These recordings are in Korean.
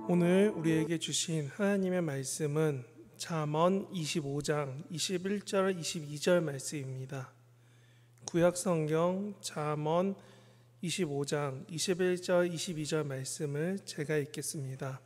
오늘 우리에게 주신 하나님의 말씀은 잠언 25장 21절 22절 말씀입니다. 구약성경 잠언 25장 21절 22절 말씀을 제가 읽겠습니다.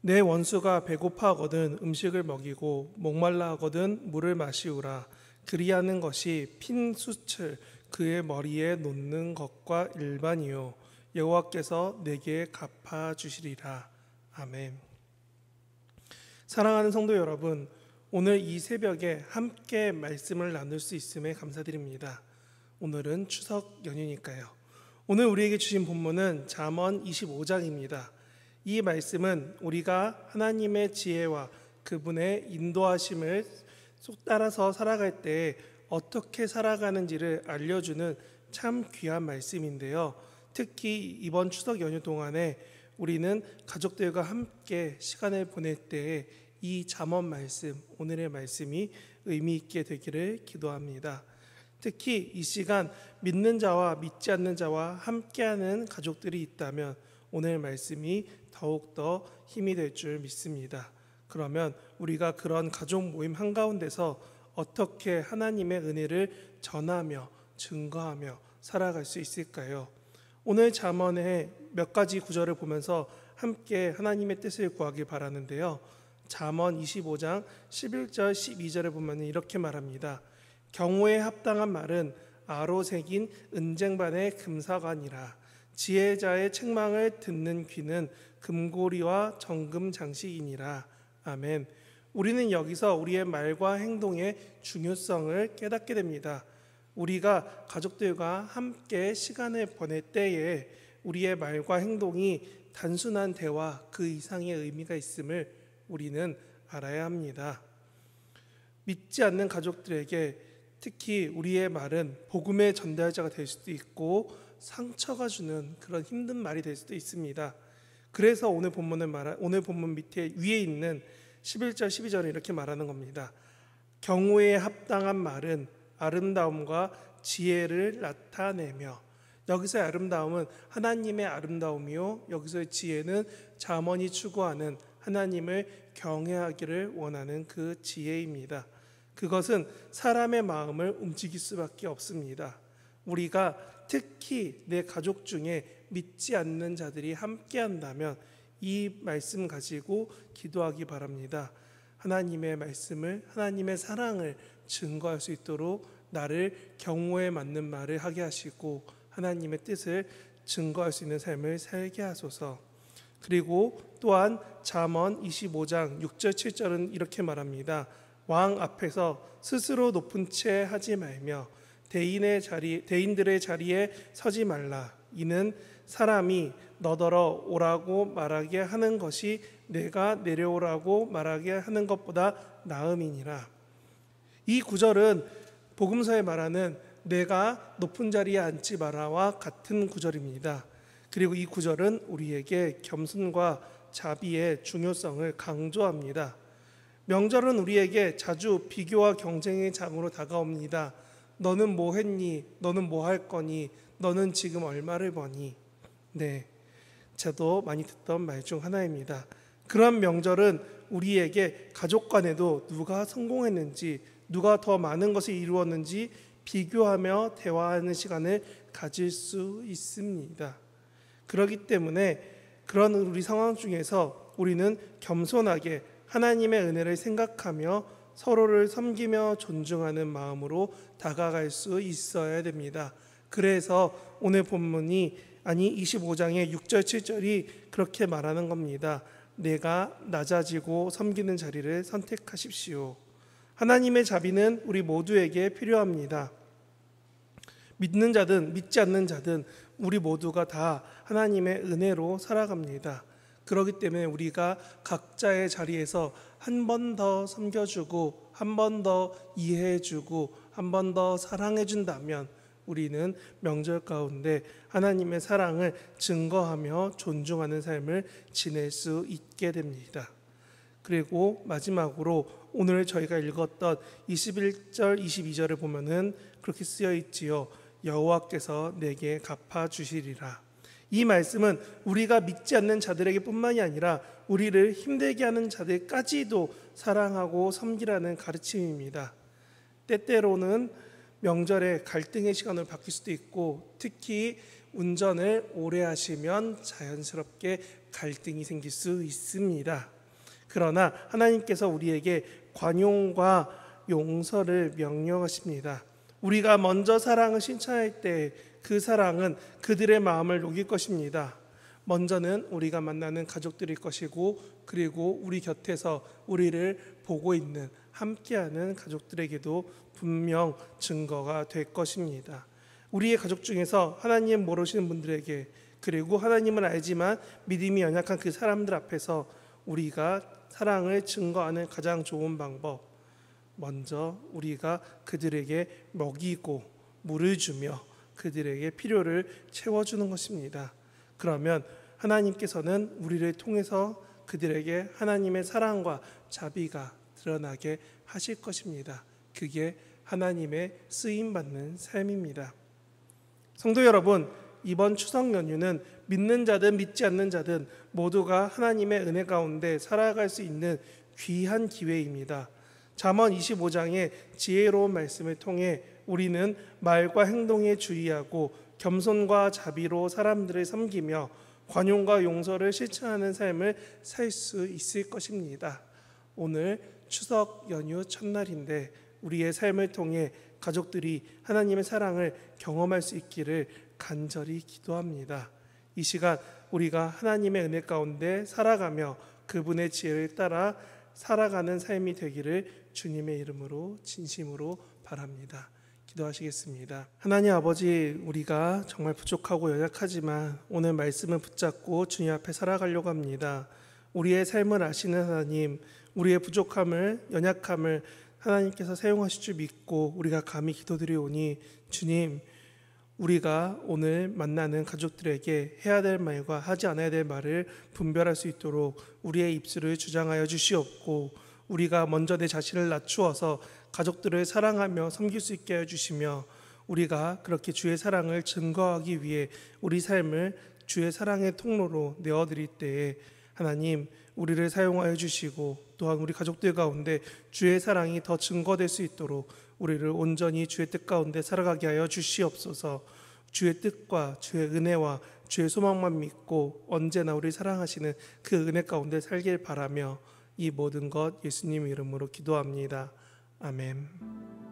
내 원수가 배고파 하거든 음식을 먹이고 목말라 하거든 물을 마시우라. 그리하는 것이 핀 숯을 그의 머리에 놓는 것과 일반이요 여호와께서 내게 갚아 주시리라. 아멘. 사랑하는 성도 여러분, 오늘 이 새벽에 함께 말씀을 나눌 수 있음에 감사드립니다. 오늘은 추석 연휴니까요. 오늘 우리에게 주신 본문은 잠언 25장입니다. 이 말씀은 우리가 하나님의 지혜와 그분의 인도하심을 따라서 살아갈 때 어떻게 살아가는지를 알려주는 참 귀한 말씀인데요. 특히 이번 추석 연휴 동안에 우리는 가족들과 함께 시간을 보낼 때에 이 잠언 말씀, 오늘의 말씀이 의미 있게 되기를 기도합니다. 특히 이 시간 믿는 자와 믿지 않는 자와 함께하는 가족들이 있다면 오늘 말씀이 더욱더 힘이 될 줄 믿습니다. 그러면 우리가 그런 가족 모임 한가운데서 어떻게 하나님의 은혜를 전하며 증거하며 살아갈 수 있을까요? 오늘 잠언의 몇 가지 구절을 보면서 함께 하나님의 뜻을 구하길 바라는데요. 잠언 25장 11절 12절을 보면 이렇게 말합니다. 경우에 합당한 말은 아로 새긴 은쟁반의 금사관이라. 지혜자의 책망을 듣는 귀는 금고리와 정금 장식이니라. 아멘. 우리는 여기서 우리의 말과 행동의 중요성을 깨닫게 됩니다. 우리가 가족들과 함께 시간을 보낼 때에 우리의 말과 행동이 단순한 대화 그 이상의 의미가 있음을 우리는 알아야 합니다. 믿지 않는 가족들에게 특히 우리의 말은 복음의 전달자가 될 수도 있고 상처가 주는 그런 힘든 말이 될 수도 있습니다. 그래서 오늘 본문 밑에 위에 있는 11절 12절은 이렇게 말하는 겁니다. 경우에 합당한 말은 아름다움과 지혜를 나타내며, 여기서의 아름다움은 하나님의 아름다움이요 여기서의 지혜는 잠언이 추구하는 하나님을 경외하기를 원하는 그 지혜입니다. 그것은 사람의 마음을 움직일 수밖에 없습니다. 우리가 특히 내 가족 중에 믿지 않는 자들이 함께 한다면 이 말씀 가지고 기도하기 바랍니다. 하나님의 말씀을, 하나님의 사랑을 증거할 수 있도록 나를 경고에 맞는 말을 하게 하시고 하나님의 뜻을 증거할 수 있는 삶을 살게 하소서. 그리고 또한 잠언 25장 6절 7절은 이렇게 말합니다. 왕 앞에서 스스로 높은 채 하지 말며 대인들의 자리에 서지 말라. 이는 사람이 너더러 오라고 말하게 하는 것이 내가 내려오라고 말하게 하는 것보다 나음이니라. 이 구절은 복음서에 말하는 내가 높은 자리에 앉지 마라와 같은 구절입니다. 그리고 이 구절은 우리에게 겸손과 자비의 중요성을 강조합니다. 명절은 우리에게 자주 비교와 경쟁의 장으로 다가옵니다. 너는 뭐 했니? 너는 뭐 할 거니? 너는 지금 얼마를 버니? 네, 저도 많이 듣던 말 중 하나입니다. 그런 명절은 우리에게 가족 간에도 누가 성공했는지, 누가 더 많은 것을 이루었는지 비교하며 대화하는 시간을 가질 수 있습니다. 그렇기 때문에 그런 우리 상황 중에서 우리는 겸손하게 하나님의 은혜를 생각하며 서로를 섬기며 존중하는 마음으로 다가갈 수 있어야 됩니다. 그래서 오늘 본문이 25장의 6절 7절이 그렇게 말하는 겁니다. 내가 낮아지고 섬기는 자리를 선택하십시오. 하나님의 자비는 우리 모두에게 필요합니다. 믿는 자든 믿지 않는 자든 우리 모두가 다 하나님의 은혜로 살아갑니다. 그렇기 때문에 우리가 각자의 자리에서 한 번 더 섬겨주고 한 번 더 이해해주고 한 번 더 사랑해준다면 우리는 명절 가운데 하나님의 사랑을 증거하며 존중하는 삶을 지낼 수 있게 됩니다. 그리고 마지막으로 오늘 저희가 읽었던 21절 22절을 보면은 그렇게 쓰여 있지요. 여호와께서 내게 갚아 주시리라. 이 말씀은 우리가 믿지 않는 자들에게 뿐만이 아니라 우리를 힘들게 하는 자들까지도 사랑하고 섬기라는 가르침입니다. 때때로는 명절에 갈등의 시간으로 바뀔 수도 있고, 특히 운전을 오래 하시면 자연스럽게 갈등이 생길 수 있습니다. 그러나 하나님께서 우리에게 관용과 용서를 명령하십니다. 우리가 먼저 사랑을 실천할 때 그 사랑은 그들의 마음을 녹일 것입니다. 먼저는 우리가 만나는 가족들일 것이고, 그리고 우리 곁에서 우리를 보고 있는 함께하는 가족들에게도 분명 증거가 될 것입니다. 우리의 가족 중에서 하나님 모르시는 분들에게, 그리고 하나님을 알지만 믿음이 연약한 그 사람들 앞에서 우리가 사랑을 증거하는 가장 좋은 방법, 먼저 우리가 그들에게 먹이고 물을 주며 그들에게 필요를 채워주는 것입니다. 그러면 하나님께서는 우리를 통해서 그들에게 하나님의 사랑과 자비가 드러나게 하실 것입니다. 그게 하나님의 쓰임받는 삶입니다. 성도 여러분, 이번 추석 연휴는 믿는 자든 믿지 않는 자든 모두가 하나님의 은혜 가운데 살아갈 수 있는 귀한 기회입니다. 잠언 25장의 지혜로운 말씀을 통해 우리는 말과 행동에 주의하고 겸손과 자비로 사람들을 섬기며 관용과 용서를 실천하는 삶을 살 수 있을 것입니다. 오늘 추석 연휴 첫날인데 우리의 삶을 통해 가족들이 하나님의 사랑을 경험할 수 있기를 간절히 기도합니다. 이 시간 우리가 하나님의 은혜 가운데 살아가며 그분의 지혜를 따라 살아가는 삶이 되기를 주님의 이름으로 진심으로 바랍니다. 기도하시겠습니다. 하나님 아버지, 우리가 정말 부족하고 연약하지만 오늘 말씀을 붙잡고 주님 앞에 살아가려고 합니다. 우리의 삶을 아시는 하나님, 우리의 부족함을, 연약함을 하나님께서 사용하실 줄 믿고 우리가 감히 기도드리오니, 주님, 우리가 오늘 만나는 가족들에게 해야 될 말과 하지 않아야 될 말을 분별할 수 있도록 우리의 입술을 주장하여 주시옵고, 우리가 먼저 내 자신을 낮추어서 가족들을 사랑하며 섬길 수 있게 해주시며, 우리가 그렇게 주의 사랑을 증거하기 위해 우리 삶을 주의 사랑의 통로로 내어드릴 때에 하나님, 우리를 사용하여 주시고 또한 우리 가족들 가운데 주의 사랑이 더 증거될 수 있도록 우리를 온전히 주의 뜻 가운데 살아가게 하여 주시옵소서. 주의 뜻과 주의 은혜와 주의 소망만 믿고 언제나 우리 사랑하시는 그 은혜 가운데 살길 바라며 이 모든 것 예수님 이름으로 기도합니다. 아멘.